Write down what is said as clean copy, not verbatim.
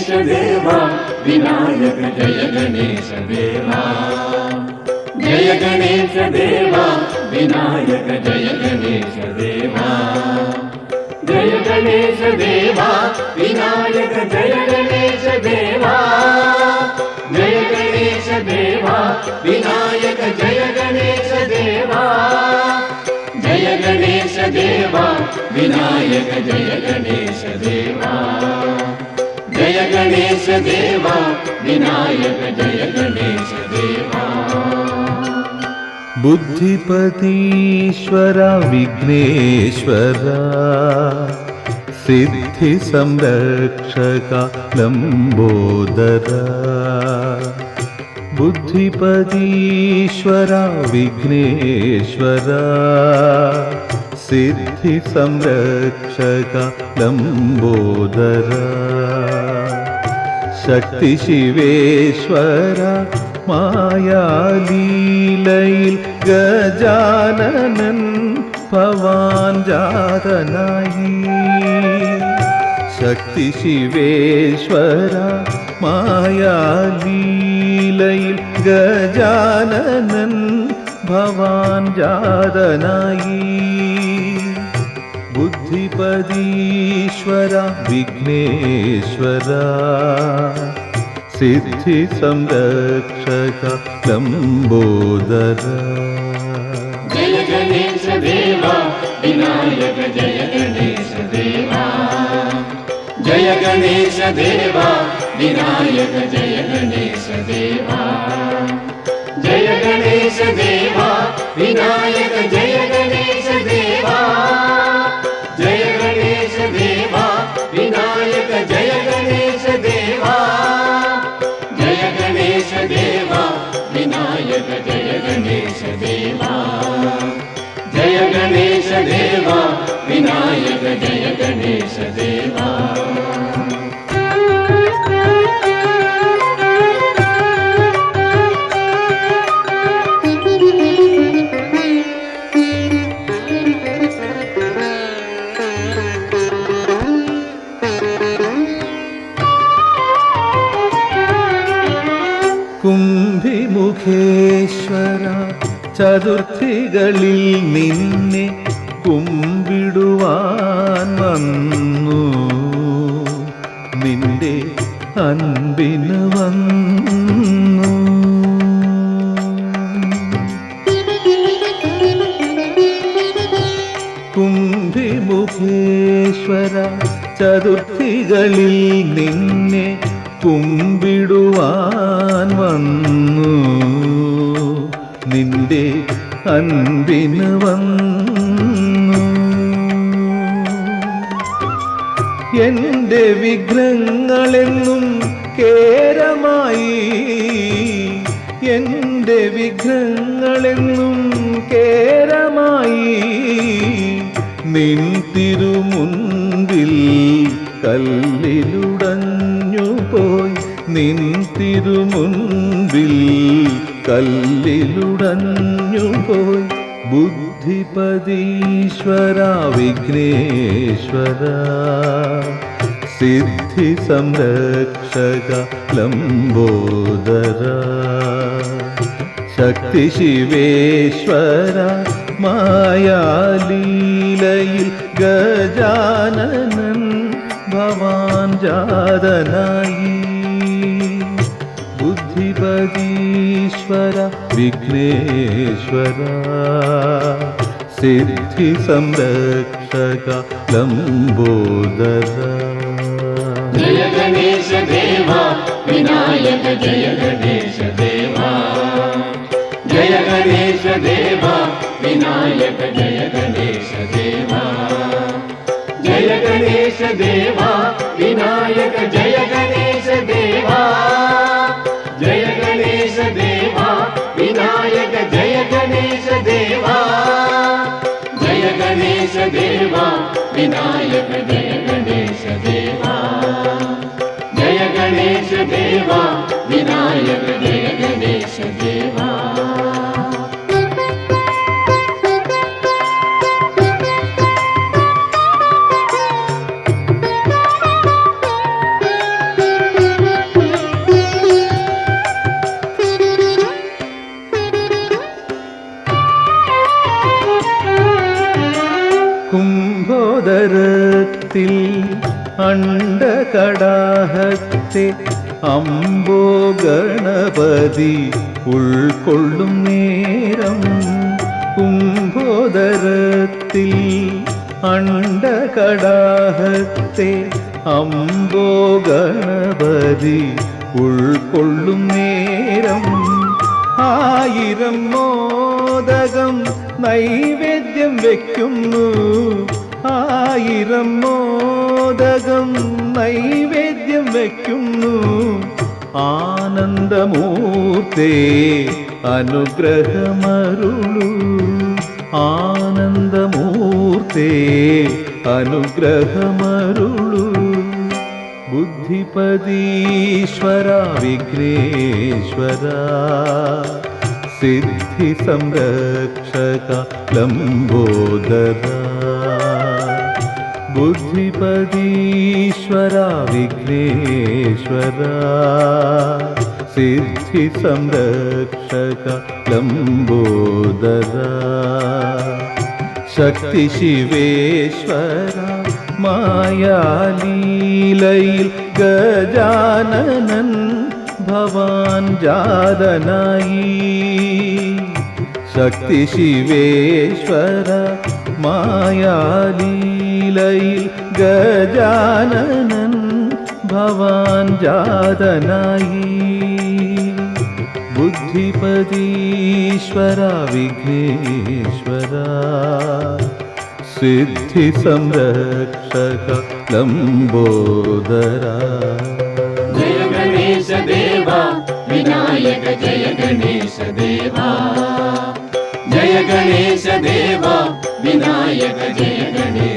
गणेश देवा विनायक जय गणेश देवा जय गणेश देवा विनायक जय गणेश देवा जय गणेश देवा विनायक जय गणेश देवा जय गणेश देवा विनायक जय गणेश देवा जय गणेश देवा विनायक जय गणेश देवा जय गणेश देवा विनायक जय गणेश देवा बुद्धिपतीश्वर विघ्नेश्वर सिद्धि संरक्षक लंबोदर बुद्धिपतीश्वर विघ्नेश्वर सिद्धि संरक्षक लंबोदर शक्ति शिवेश्वर മായാലീലയിൽ ഗജാനനൻ ഭവാൻ ജാതനായി ശക്തി ശിവേശ്വര മായാലീലയിൽ ഗജാനനൻ ഭവാൻ ജാതനായി ബുദ്ധിപതീശ്വര വിഘ്നേശ്വര सिद्धि संरक्षक लंबोदर जय गणेश देवा विनायक जय गणेश देवा जय गणेश देवा विनायक जय गणेश देवा जय गणेश देवा विनायक जय गणेश देवा जय गणेश देवा विनायक जय गणेश देवा जय गणेश देवा विनायक जय गणेश देवा जय गणेश देवा विनायक जय गणेश देवा കുംഭിമുഖേശ്വര ചതുർത്ഥികളിൽ നിന്നെ കുമ്പിടുവാൻ വന്നു നിന്റെ അൻപിന് വന്നു കുംഭിമുഖേശ്വര ചതുർത്ഥികളിൽ നിന്നെ കുമ്പിടുവാൻ വന്നു നിന്റെ അൻപിന് വന്നു എൻ്റെ വിഘ്നങ്ങളെന്നും കേരമായി എൻ്റെ വിഘ്നങ്ങളെന്നും കേരമായി നിൻ തിരുമുൻപിൽ കല്ലിലുടഞ്ഞു പോയി നിൻ തിരുമുൻപിൽ കല്ലിലുടഞ്ഞു പോയി ബുദ്ധിപതീശ്വര വിഘ്നേശ്വര സിദ്ധി സംരക്ഷക ലംബോദര ശക്തി ശിവേശ്വര മായാലീലയിൽ ഗജാനനൻ ഭവാൻ ജാതനായി ബുദ്ധിപതീശ്വര വിഘ്നേശ്വര സിദ്ധി സംരക്ഷക ലംബോദര जय गणेश देवा विनायक जय गणेश देवा जय गणेश देवा विनायक जय गणेश देवा जय गणेश देवा विनायक जय गणेश देवा जय गणेश देवा विनायक जय गणेश देवा जय गणेश देवा विनायक जय गणेश देवा जय गणेश देवा विनायक जय गणेश देवा ലംബോദരത്തിൽ അണ്ടകടാഹത്തെ അമ്പോ ഗണപതി ഉൾക്കൊള്ളും നേരം കുംഭോദരത്തിൽ അണ്ടകടാഹത്തെ അമ്പോ ഗണപതി ഉൾക്കൊള്ളും നേരം 1000 മോദകം നൈവേദ്യം വയ്ക്കുന്നു 1000 മോദകം നൈവേദ്യം വയ്ക്കുന്നു ആനന്ദമൂർത്തേ അനുഗ്രഹമരുളു ആനന്ദമൂർത്തേ അനുഗ്രഹമരുളു ബുദ്ധിപതീശ്വര വിഘ്നേശ്വര സിദ്ധി സംരക്ഷക ലംബോദര ബുദ്ധിപതീശ്വര വിഘ്നേശ്വര സിദ്ധി സംരക്ഷക ലംബോദര ശക്തി ശിവേശ്വര മായാലീലയിൽ ഗജാനനൻ ഭവാൻ ജാതനായി ശക്തി ശിവേശ്വര മായാലീലയിൽ ഗജാനനൻ ഭവാൻ ജാതനായി ബുദ്ധിപതീശ്വര വിഘ്നേശ്വര സിദ്ധി സംരക്ഷക ലംബോദര ജയ ഗണേശ ദേവാ വിനായക ജയ ഗണേശ ദേവാ ജയ ഗണേശ ദേവാ വിനായക ജയ ഗണേശ